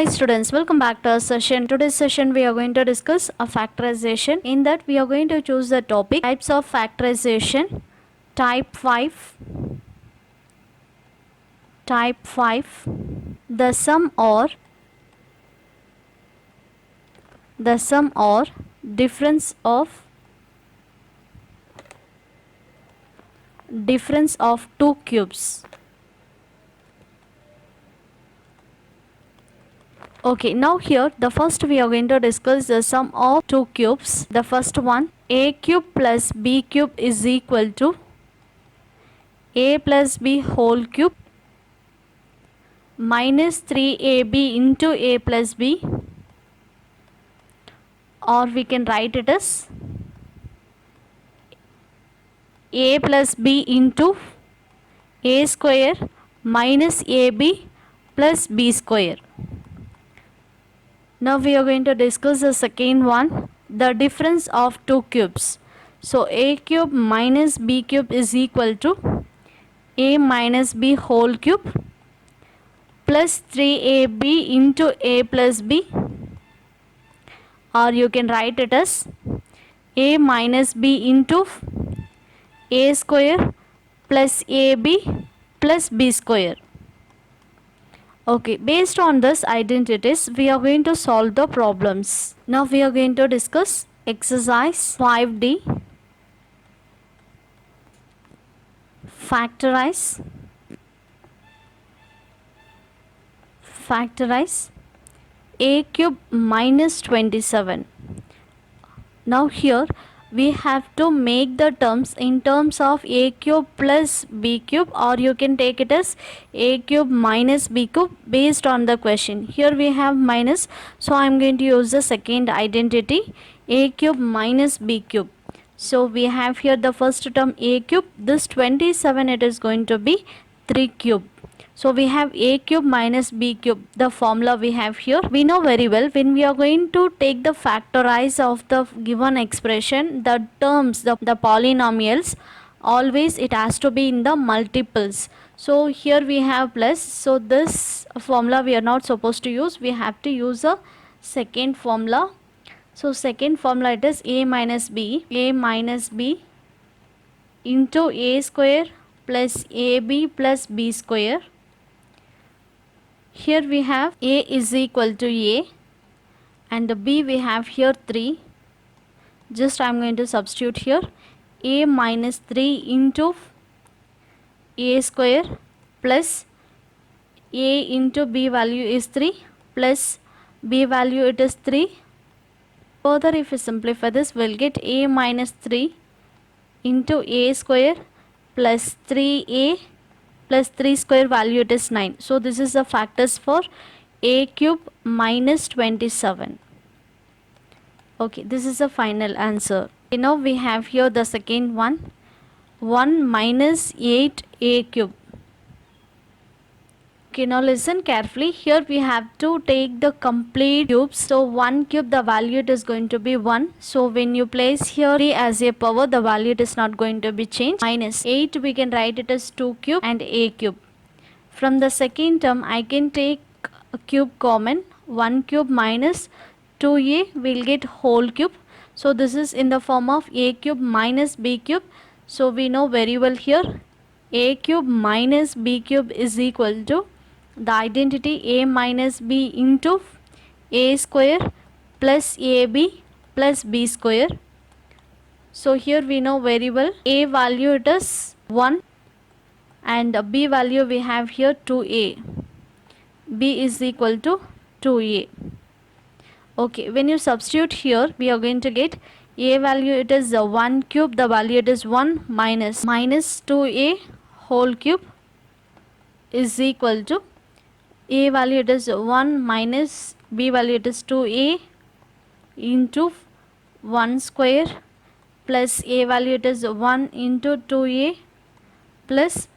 Hi students, welcome back to our session. Today's session we are going to discuss a factorization. In that we are going to choose the topic types of factorization. Type 5. Type 5. The sum or difference of two cubes. Okay, now here the first we are going to discuss the sum of two cubes. The first one, a cube plus b cube is equal to a plus b whole cube minus 3ab into a plus b, or we can write it as a plus b into a square minus ab plus b square. Now we are going to discuss the second one, the difference of two cubes. So a cube minus b cube is equal to a minus b whole cube plus 3ab into a plus b, or you can write it as a minus b into a square plus ab plus b square. Okay, based on this identities, we are going to solve the problems. Now we are going to discuss exercise 5D. Factorize a cube minus 27. Now here we have to make the terms in terms of a cube plus b cube, or you can take it as a cube minus b cube based on the question. Here we have minus, so I am going to use the second identity, a cube minus b cube. So we have here the first term a cube, this 27 it is going to be 3 cube. So we have a cube minus b cube, the formula we have here. We know very well when we are going to take the factorize of the given expression, the terms, the polynomials, always it has to be in the multiples. So here we have plus, so this formula we are not supposed to use, we have to use a second formula. So second formula it is a minus b into a square plus ab plus b square. Here we have a is equal to a and b we have here 3. Just I am going to substitute here a minus 3 into a square plus a into b value is 3 plus b value it is 3. Further if we simplify this, we will get a minus 3 into a square plus 3a plus 3 square value it is 9. So this is the factors for a cube minus 27. Okay, this is the final answer. Okay, now we have here the second one, 1 minus 8a cube. Okay, now listen carefully. Here we have to take the complete cubes. So 1 cube, the value it is going to be 1. So when you place here 3 as a power, the value it is not going to be changed. Minus 8, we can write it as 2 cube and a cube. From the second term, I can take a cube common. 1 cube minus 2a, we'll get whole cube. So this is in the form of a cube minus b cube. So we know very well here a cube minus b cube is equal to the identity a minus b into a square plus ab plus b square. So here we know very well a value it is 1 and b value we have here 2a. b is equal to 2a. Okay, when you substitute here, we are going to get a value it is 1 cube, the value it is 1 minus 2a whole cube is equal to a value it is 1 minus b value it is 2a into 1 square plus a value it is 1 into 2a plus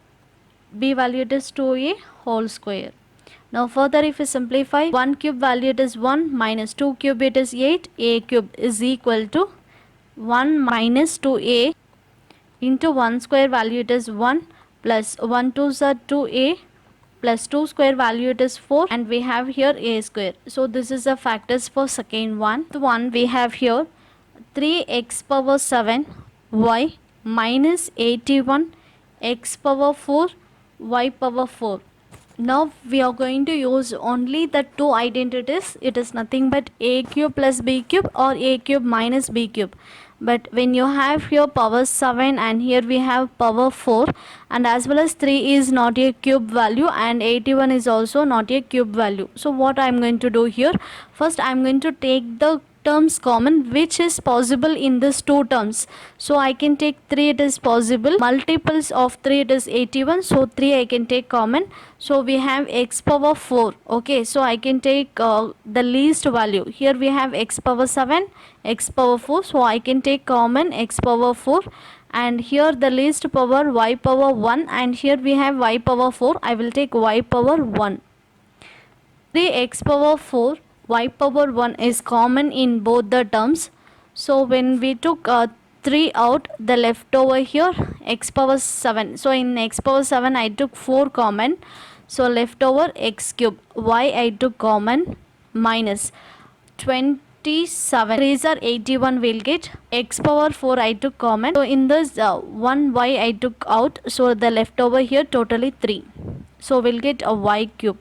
b value it is 2a whole square. Now further if we simplify, 1 cube value it is 1 minus 2 cube it is 8, a cube is equal to 1 minus 2a into 1 square value it is 1 plus 1 2s are 2a plus 2 square value it is 4, and we have here a square. So this is the factors for second one. The one we have here 3x power 7 y minus 81 x power 4 y power 4. Now we are going to use only the two identities. It is nothing but a cube plus b cube or a cube minus b cube. But when you have here power 7 and here we have power 4, and as well as 3 is not a cube value and 81 is also not a cube value. So what I am going to do here, first I am going to take the terms common which is possible in this two terms. So I can take 3, it is possible, multiples of 3 it is 81, so 3 I can take common. So we have x power 4. Okay, so I can take the least value. Here we have x power 7, x power 4, so I can take common x power 4, and here the least power y power 1, and here we have y power 4. I will take y power 1. 3x power 4 y power 1 is common in both the terms. So when we took 3 out, the left over here x power 7. So in x power 7 I took 4 common, so left over x cube. Y I took common minus 27, 3s are 81, will get x power 4 I took common. So in this 1 y I took out, so the left over here totally 3, so we'll get a y cube.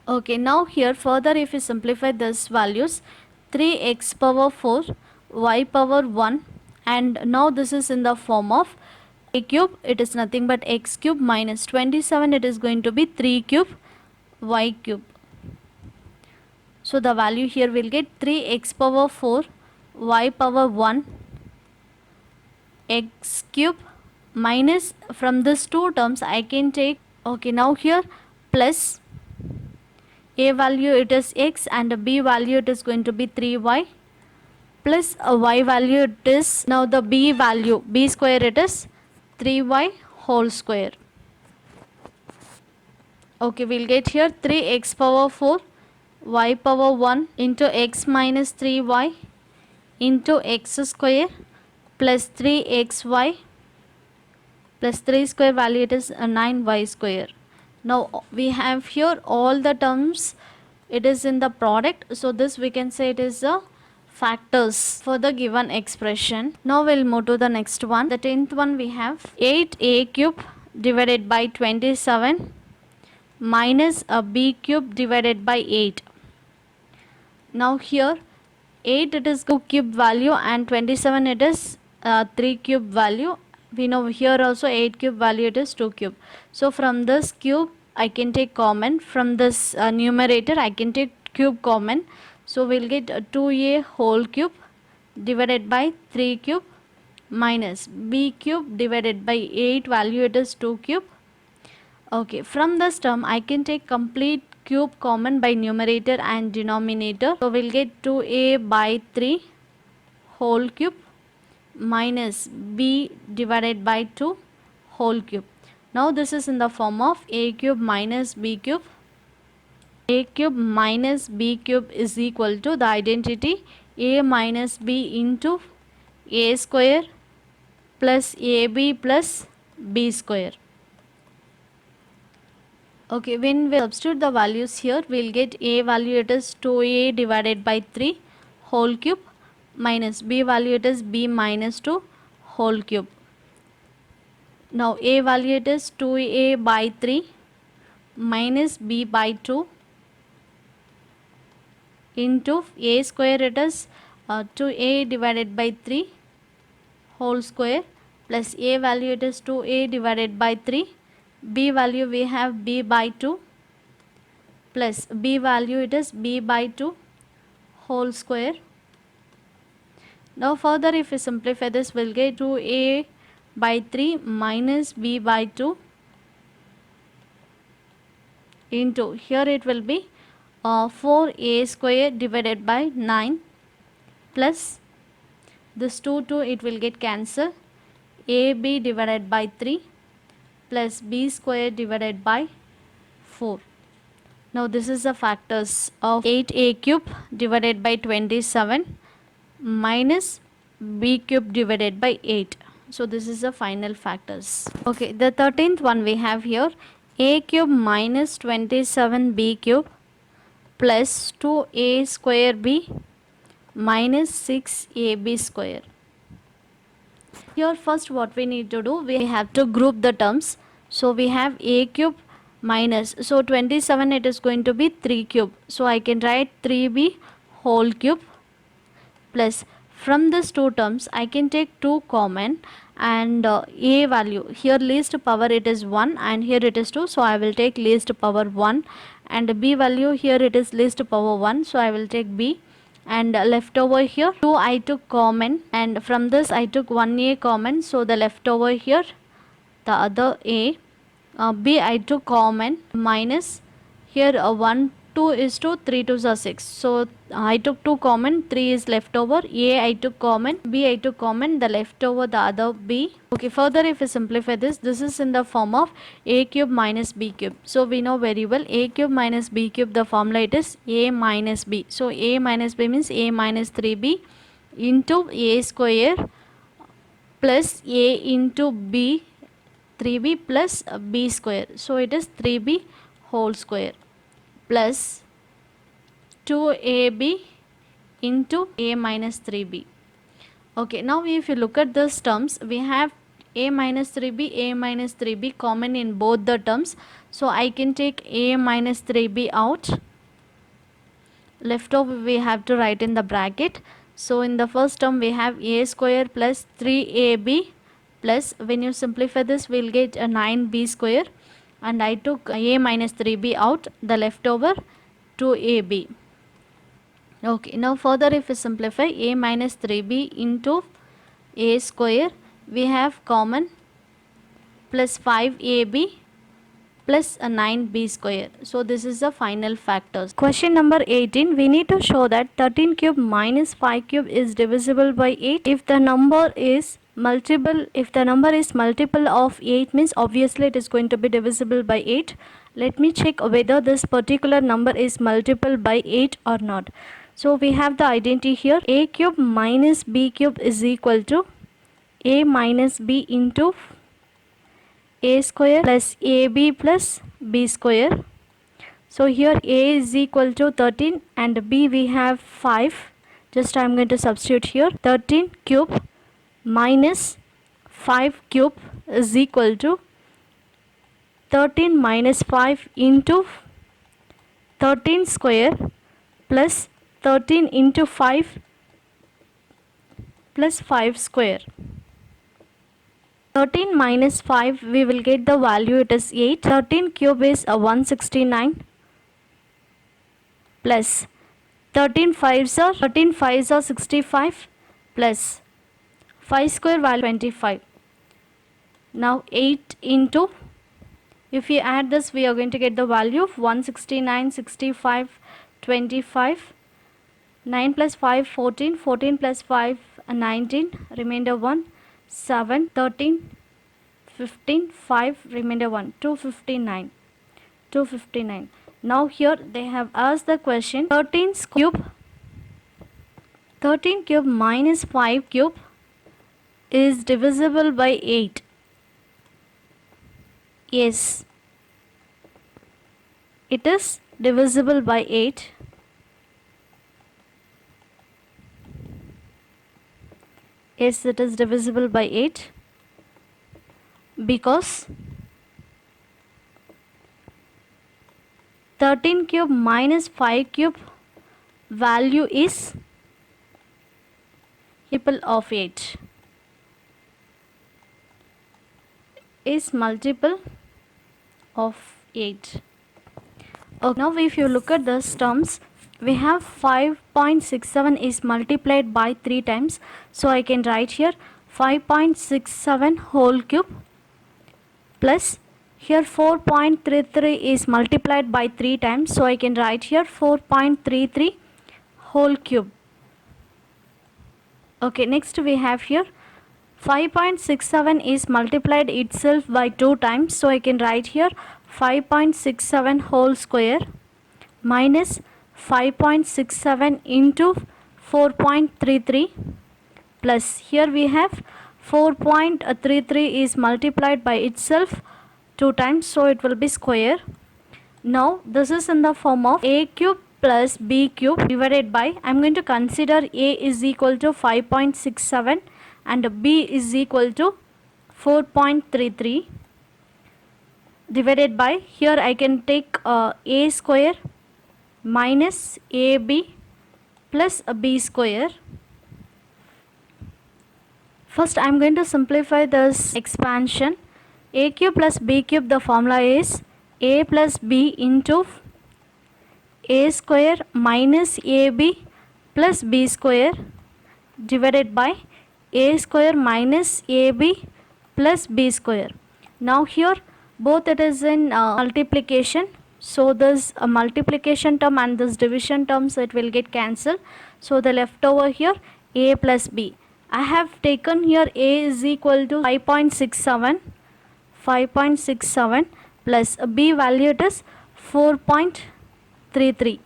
Okay, now here further if you simplify this values, 3x power 4 y power 1, and now this is in the form of a cube, it is nothing but x cube minus 27, it is going to be 3 cube y cube. So the value here will get 3x power 4 y power 1 x cube minus, from these two terms I can take, okay, now here plus a value it is x and a b value it is going to be 3y plus a y value it is, now the b value b square it is 3y whole square. Okay, we'll get here 3x power 4 y power 1 into x minus 3y into x square plus 3xy plus 3 square value it is 9y square. Now we have here all the terms, it is in the product, so this we can say it is the factors for the given expression. Now we'll move to the next one. The 10th one we have 8a cube divided by 27 minus a b cube divided by 8. Now here 8 it is 2 cube value and 27 it is 3 cube value. We know here also 8 cube value it is 2 cube. So from this cube I can take common, from this numerator I can take cube common. So we'll get 2a whole cube divided by 3 cube minus b cube divided by 8 value it is 2 cube. Okay, from this term I can take complete cube common by numerator and denominator. So we'll get 2a by 3 whole cube minus b divided by 2 whole cube. Now this is in the form of a cube minus b cube. A cube minus b cube is equal to the identity a minus b into a square plus ab plus b square. Okay, when we substitute the values here, we'll get a value it is 2a divided by 3 whole cube minus b value it is b minus 2 whole cube. Now a value it is 2a by 3 minus b by 2 into a square it is 2a divided by 3 whole square plus a value it is 2a divided by 3, b value we have b by 2 plus b value it is b by 2 whole square. Now further if we simplify this, we'll get 2a by 3 minus b by 2 into, here it will be 4a square divided by 9 plus this 2 it will get cancelled, ab divided by 3 plus b square divided by 4. Now this is the factors of 8a cube divided by 27 minus b cube divided by 8. So this is the final factors. Okay, the 13th one we have here a cube minus 27b cube plus 2a square b minus 6ab square. Here first what we need to do, we have to group the terms. So we have a cube minus, so 27 it is going to be 3 cube. So I can write 3b whole cube plus, from these two terms I can take 2 common, and a value here least power it is 1 and here it is 2, so I will take least power 1, and b value here it is least power 1, so I will take b, and left over here 2 I took common, and from this I took 1a common, so the left over here the other a, b I took common, minus here 1 2 is 2, 3 2s are 6, so I took 2 common, 3 is left over, a I took common, b I took common, the left over the other b. Okay, further if we simplify this is in the form of a cube minus b cube. So we know very well a cube minus b cube, the formula it is a minus b. So a minus b means a minus 3b into a square plus a into b 3b plus b square, so it is 3b whole square plus 2ab into a minus 3b. Okay, now if you look at these terms, we have a minus 3b, a minus 3b common in both the terms, so I can take a minus 3b out, left over we have to write in the bracket. So in the first term we have a square plus 3ab plus, when you simplify this we'll get a 9b square, and I took a minus 3b out, the leftover 2ab. Okay, now further if we simplify a minus 3b into a square, we have common plus 5ab plus a 9b square. So this is the final factors. Question number 18, we need to show that 13 cube minus 5 cube is divisible by 8 if the number is multiple. If the number is multiple of 8 means obviously it is going to be divisible by 8. Let me check whether this particular number is multiple by 8 or not. So we have the identity here, a cube minus b cube is equal to a minus b into a square plus ab plus b square. So here a is equal to 13 and b we have 5. Just I am going to substitute here, 13 cube minus 5 cube is equal to 13 minus 5 into 13 square plus 13 into 5 plus 5 square. 13 minus 5 we will get the value, it is 8. 13 cube is 169 plus 13 5s are 65 plus 5 square value 25. Now 8 into, if we add this we are going to get the value of 169, 65, 25, 9 plus 5 14, 14 plus 5 19, remainder 1, 7, 13, 15, 5, remainder 1, 259. Now here they have asked the question, 13 cube minus 5 cube is divisible by 8. Yes, it is divisible by 8. Yes, it is divisible by 8 because 13 cube minus 5 cube value is multiple of 8. Is multiple of 8. Okay, now if you look at these terms, we have 5.67 is multiplied by 3 times, so I can write here 5.67 whole cube plus here 4.33 is multiplied by 3 times, so I can write here 4.33 whole cube. Okay, next we have here 5.67 is multiplied itself by 2 times, so I can write here 5.67 whole square minus 5.67 into 4.33 plus here we have 4.33 is multiplied by itself 2 times, so it will be square. Now this is in the form of a cube plus b cube divided by, I am going to consider a is equal to 5.67 and b is equal to 4.33 divided by, here I can take a square minus ab plus b square. First I am going to simplify this expansion. A cube plus b cube, the formula is a plus b into a square minus ab plus b square divided by a square minus ab plus b square. Now here both it is in multiplication, so this multiplication term and this division terms, it will get cancelled. So the left over here a plus b. I have taken here a is equal to 5.67 plus b value it is 4.33.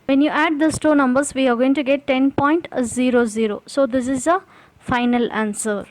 When you add these two numbers, we are going to get 10.00. So this is a final answer.